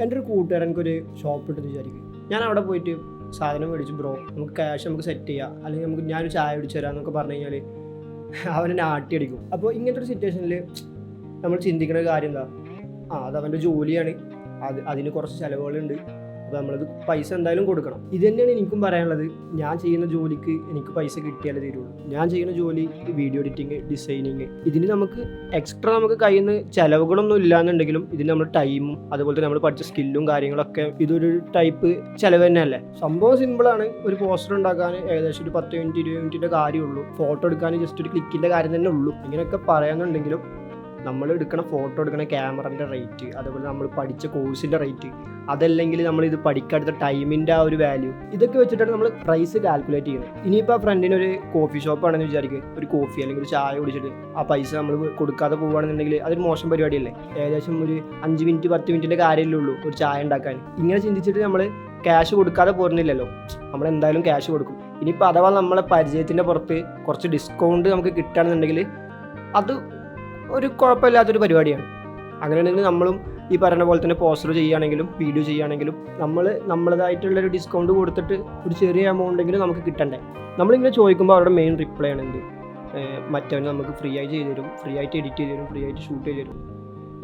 എൻ്റെ ഒരു കൂട്ടുകാരനൊരു ഷോപ്പ് ഇട്ടെന്ന് വിചാരിക്കും. ഞാൻ അവിടെ പോയിട്ട് സാധനം മേടിച്ചു, ബ്രോ നമുക്ക് ക്യാഷ് നമുക്ക് സെറ്റ് ചെയ്യാം, അല്ലെങ്കിൽ നമുക്ക് ഞാനൊരു ചായ പിടിച്ചു തരാം എന്നൊക്കെ പറഞ്ഞു കഴിഞ്ഞാൽ അവനെ ആട്ടിയടിക്കും. അപ്പോൾ ഇങ്ങനത്തെ ഒരു സിറ്റുവേഷനിൽ നമ്മൾ ചിന്തിക്കുന്ന കാര്യം എന്താ, അത് അവൻ്റെ ജോലിയാണ്, അതിന് കുറച്ച് ചിലവുകളുണ്ട്, അപ്പോൾ നമ്മളത് പൈസ എന്തായാലും കൊടുക്കണം. ഇത് തന്നെയാണ് എനിക്കും പറയാനുള്ളത്. ഞാൻ ചെയ്യുന്ന ജോലിക്ക് എനിക്ക് പൈസ കിട്ടിയാലേ തരുള്ളൂ. ഞാൻ ചെയ്യുന്ന ജോലി വീഡിയോ എഡിറ്റിങ്, ഡിസൈനിങ്, ഇതിന് നമുക്ക് എക്സ്ട്രാ നമുക്ക് കയ്യിൽ നിന്ന് ചിലവുകളൊന്നും ഇല്ലാന്നുണ്ടെങ്കിലും ഇതിന് നമ്മൾ ടൈമും അതുപോലെ തന്നെ നമ്മൾ പഠിച്ച സ്കില്ലും കാര്യങ്ങളൊക്കെ ഇതൊരു ടൈപ്പ് ചിലവ് തന്നെയല്ലേ. സംഭവം സിമ്പിളാണ്. ഒരു പോസ്റ്റർ ഉണ്ടാക്കാൻ ഏകദേശം ഒരു 10 മിനിറ്റ് 20 മിനിറ്റിൻ്റെ കാര്യമുള്ളൂ. ഫോട്ടോ എടുക്കാൻ ജസ്റ്റ് ഒരു ക്ലിക്കിൻ്റെ കാര്യം തന്നെ ഉള്ളൂ. ഇങ്ങനെയൊക്കെ പറയാന്നുണ്ടെങ്കിലും നമ്മൾ എടുക്കുന്ന ഫോട്ടോ എടുക്കുന്ന ക്യാമറൻ്റെ റേറ്റ്, അതുപോലെ നമ്മൾ പഠിച്ച കോഴ്സിൻ്റെ റേറ്റ്, അതല്ലെങ്കിൽ നമ്മളിത് പഠിക്കാത്ത ടൈമിൻ്റെ ആ ഒരു വാല്യൂ, ഇതൊക്കെ വെച്ചിട്ടാണ് നമ്മൾ പ്രൈസ് കാൽക്കുലേറ്റ് ചെയ്യുന്നത്. ഇനിയിപ്പോൾ ആ ഫ്രണ്ടിന് ഒരു കോഫി ഷോപ്പാണെന്ന് വിചാരിക്കുക, ഒരു കോഫി അല്ലെങ്കിൽ ഒരു ചായ കുടിച്ചിട്ട് ആ പൈസ നമ്മൾ കൊടുക്കാതെ പോവുകയാണെന്നുണ്ടെങ്കിൽ അതൊരു മോശം പരിപാടിയല്ലേ. ഏകദേശം ഒരു 5 മിനിറ്റ് 10 മിനിറ്റിൻ്റെ കാര്യമല്ലേ ഉള്ളൂ ഒരു ചായ ഉണ്ടാക്കാൻ. ഇങ്ങനെ ചിന്തിച്ചിട്ട് നമ്മൾ ക്യാഷ് കൊടുക്കാതെ പോരുന്നില്ലല്ലോ, നമ്മൾ എന്തായാലും ക്യാഷ് കൊടുക്കും. ഇനിയിപ്പോൾ അഥവാ നമ്മളെ പരിചയത്തിൻ്റെ പുറത്ത് കുറച്ച് ഡിസ്കൗണ്ട് നമുക്ക് കിട്ടുകയാണെന്നുണ്ടെങ്കിൽ അത് ഒരു കുഴപ്പമില്ലാത്തൊരു പരിപാടിയാണ്. അങ്ങനെയാണെങ്കിൽ നമ്മളും ഈ പറയുന്ന പോലെ തന്നെ പോസ്റ്റർ ചെയ്യുകയാണെങ്കിലും വീഡിയോ ചെയ്യുകയാണെങ്കിലും നമ്മളതായിട്ടുള്ളൊരു ഡിസ്കൗണ്ട് കൊടുത്തിട്ട് ഒരു ചെറിയ എമൗണ്ടെങ്കിലും നമുക്ക് കിട്ടണ്ടേ. നമ്മളിങ്ങനെ ചോദിക്കുമ്പോൾ അവരുടെ മെയിൻ റിപ്ലൈ ആണ് എന്ത്, മറ്റവന് നമുക്ക് ഫ്രീ ആയി ചെയ്ത് തരും, ഫ്രീ ആയിട്ട് എഡിറ്റ് ചെയ്ത് തരും, ഫ്രീ ആയിട്ട് ഷൂട്ട് ചെയ്ത് തരും.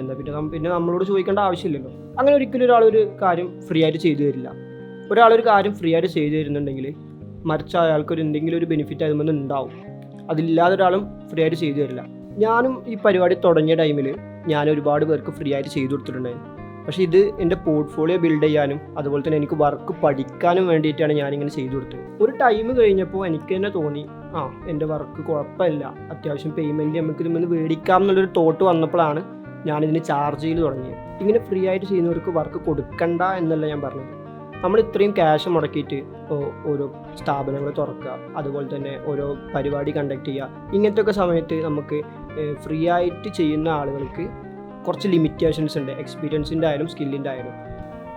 എന്താ പിന്നെ നമ്മളോട് ചോദിക്കേണ്ട ആവശ്യമില്ലല്ലോ. അങ്ങനെ ഒരിക്കലും ഒരാളൊരു കാര്യം ഫ്രീ ആയിട്ട് ചെയ്തു തരില്ല. ഒരാളൊരു കാര്യം ഫ്രീ ആയിട്ട് ചെയ്തു തരുന്നുണ്ടെങ്കിൽ മറിച്ച് അയാൾക്കൊരു എന്തെങ്കിലും ഒരു ബെനിഫിറ്റ് അതിൽ ഉണ്ടാവും. അതില്ലാതെ ഒരാളും ഫ്രീ ആയിട്ട് ചെയ്തു തരില്ല. ഞാനും ഈ പരിപാടി തുടങ്ങിയ ടൈമിൽ ഞാൻ ഒരുപാട് പേർക്ക് ഫ്രീ ആയിട്ട് ചെയ്തു കൊടുത്തിട്ടുണ്ടായിരുന്നു. പക്ഷേ ഇത് എൻ്റെ പോർട്ട്ഫോളിയോ ബിൽഡ് ചെയ്യാനും അതുപോലെ തന്നെ എനിക്ക് വർക്ക് പഠിക്കാനും വേണ്ടിയിട്ടാണ് ഞാനിങ്ങനെ ചെയ്തു കൊടുത്തത്. ഒരു ടൈം കഴിഞ്ഞപ്പോൾ എനിക്ക് തന്നെ തോന്നി, എൻ്റെ വർക്ക് കുഴപ്പമില്ല, അത്യാവശ്യം പേയ്മെൻറ്റ് നമുക്ക് ഇതിൽ മേടിക്കാം എന്നുള്ളൊരു തോട്ട് വന്നപ്പോഴാണ് ഞാനിതിന് ചാർജ് ചെയ്ത് തുടങ്ങിയത്. ഇങ്ങനെ ഫ്രീ ആയിട്ട് ചെയ്യുന്നവർക്ക് വർക്ക് കൊടുക്കണ്ട എന്നല്ല ഞാൻ പറഞ്ഞത്. നമ്മൾ ഇത്രയും ക്യാഷ് മുടക്കിയിട്ട് ഓരോ സ്ഥാപനങ്ങൾ തുറക്കുക, അതുപോലെ തന്നെ ഓരോ പരിപാടി കണ്ടക്ട് ചെയ്യുക, ഇങ്ങനത്തെ ഒക്കെ സമയത്ത് നമുക്ക് ഫ്രീ ആയിട്ട് ചെയ്യുന്ന ആളുകൾക്ക് കുറച്ച് ലിമിറ്റേഷൻസ് ഉണ്ട്, എക്സ്പീരിയൻസിൻ്റെ ആയാലും സ്കില്ലിൻ്റെ ആയാലും.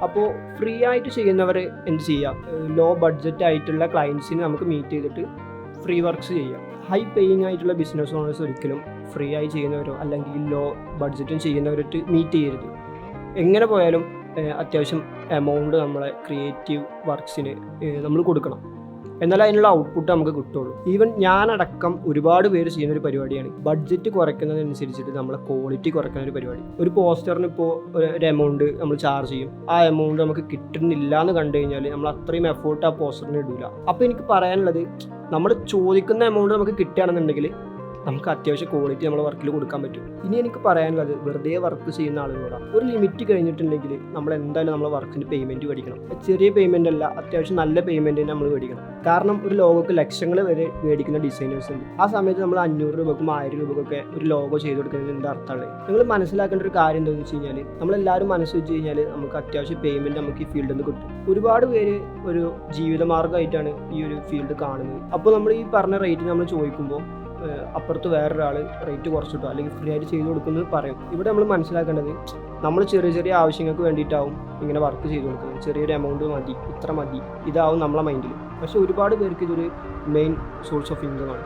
അപ്പോൾ ഫ്രീ ആയിട്ട് ചെയ്യുന്നവർ എന്ത് ചെയ്യാം, ലോ ബഡ്ജറ്റ് ആയിട്ടുള്ള ക്ലയൻസിനെ നമുക്ക് മീറ്റ് ചെയ്തിട്ട് ഫ്രീ വർക്ക്സ് ചെയ്യാം. ഹൈ പേയിങ് ആയിട്ടുള്ള ബിസിനസ് ഓണേഴ്സ് ഒരിക്കലും ഫ്രീ ആയി ചെയ്യുന്നവരോ അല്ലെങ്കിൽ ലോ ബഡ്ജറ്റും ചെയ്യുന്നവരായിട്ട് മീറ്റ് ചെയ്യരുത്. എങ്ങനെ പോയാലും അത്യാവശ്യം എമൗണ്ട് നമ്മളെ ക്രിയേറ്റീവ് വർക്ക്സിന് നമ്മൾ കൊടുക്കണം, എന്നാലും അതിനുള്ള ഔട്ട്പുട്ട് നമുക്ക് കിട്ടുള്ളൂ. ഈവൻ ഞാനടക്കം ഒരുപാട് പേര് ചെയ്യുന്ന ഒരു പരിപാടിയാണ് ബഡ്ജറ്റ് കുറയ്ക്കുന്നതിനനുസരിച്ചിട്ട് നമ്മളെ ക്വാളിറ്റി കുറയ്ക്കുന്ന ഒരു പരിപാടി. ഒരു പോസ്റ്ററിന് ഇപ്പോൾ ഒരു എമൗണ്ട് നമ്മൾ ചാർജ് ചെയ്യും, ആ എമൗണ്ട് നമുക്ക് കിട്ടുന്നില്ല എന്ന് കണ്ടു കഴിഞ്ഞാൽ നമ്മൾ അത്രയും എഫോർട്ട് ആ പോസ്റ്ററിന് ഇടില്ല. അപ്പോൾ എനിക്ക് പറയാനുള്ളത്, നമ്മൾ ചോദിക്കുന്ന എമൗണ്ട് നമുക്ക് കിട്ടുകയാണെന്നുണ്ടെങ്കിൽ നമുക്ക് അത്യാവശ്യം ക്വാളിറ്റി നമ്മളെ വർക്കിൽ കൊടുക്കാൻ പറ്റും. ഇനി എനിക്ക് പറയാനുള്ളത്, വെറുതെ വർക്ക് ചെയ്യുന്ന ആളുകളോടാണ്. ഒരു ലിമിറ്റ് കഴിഞ്ഞിട്ടുണ്ടെങ്കിൽ നമ്മൾ എന്തായാലും നമ്മളെ വർക്കിന് പേയ്മെൻറ്റ് മേടിക്കണം. ചെറിയ പേയ്മെൻ്റ് അല്ല, അത്യാവശ്യം നല്ല പേയ്മെൻറ്റ് നമ്മൾ മേടിക്കണം. കാരണം ഒരു ലോഗോക്ക് ലക്ഷങ്ങൾ വരെ മേടിക്കുന്ന ഡിസൈനേഴ്സ് ഉണ്ട്. ആ സമയത്ത് നമ്മൾ 500 രൂപക്കും 1000 രൂപക്കൊക്കെ ഒരു ലോഗോ ചെയ്ത് കൊടുക്കുന്നത് എന്താ അർത്ഥമാണ്? നിങ്ങൾ മനസ്സിലാക്കേണ്ട ഒരു കാര്യം എന്താണെന്ന് വെച്ച് കഴിഞ്ഞാൽ, നമ്മളെല്ലാവരും മനസ്സ് വെച്ച് കഴിഞ്ഞാൽ നമുക്ക് അത്യാവശ്യം പേയ്മെൻറ്റ് നമുക്ക് ഈ ഫീൽഡിൽ നിന്ന് കിട്ടും. ഒരുപാട് പേര് ഒരു ജീവിതമാർഗ്ഗമായിട്ടാണ് ഈ ഒരു ഫീൽഡ് കാണുന്നത്. അപ്പോൾ നമ്മൾ ഈ പറഞ്ഞ റേറ്റ് നമ്മൾ ചോദിക്കുമ്പോൾ അപ്പുറത്ത് വേറൊരാൾ റേറ്റ് കുറച്ചിട്ടോ അല്ലെങ്കിൽ ഫ്രീ ആയിട്ട് ചെയ്ത് കൊടുക്കുന്നത് പറയും. ഇവിടെ നമ്മൾ മനസ്സിലാക്കേണ്ടത്, നമ്മൾ ചെറിയ ചെറിയ ആവശ്യങ്ങൾക്ക് വേണ്ടിയിട്ടാവും ഇങ്ങനെ വർക്ക് ചെയ്ത് കൊടുക്കുന്നത്. ചെറിയൊരു എമൗണ്ട് മതി, ഇത്ര മതി, ഇതാവും നമ്മളെ മൈൻഡിൽ. പക്ഷേ ഒരുപാട് പേർക്ക് ഇതൊരു മെയിൻ സോഴ്സ് ഓഫ് ഇൻകം ആണ്.